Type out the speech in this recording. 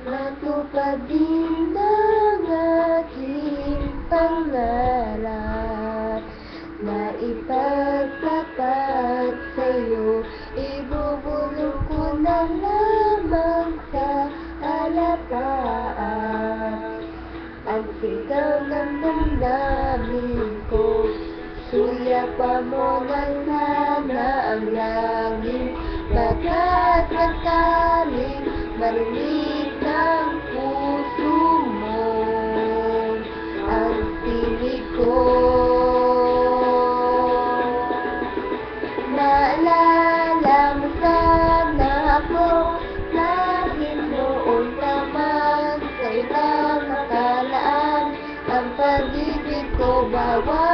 matupad din ang aking pangarap na ipagtapat sa'yo. Ibubulong ko na lamang sa alapaan ang sigaw ng damdamin ko. Suyapan mo na sana ang langit, pagkat sakaling marinig ng puso mo ang tinig ko. Naalala mo sana ako dahil noon pa man sa ibang nakalaan ang pag-ibig ko bawat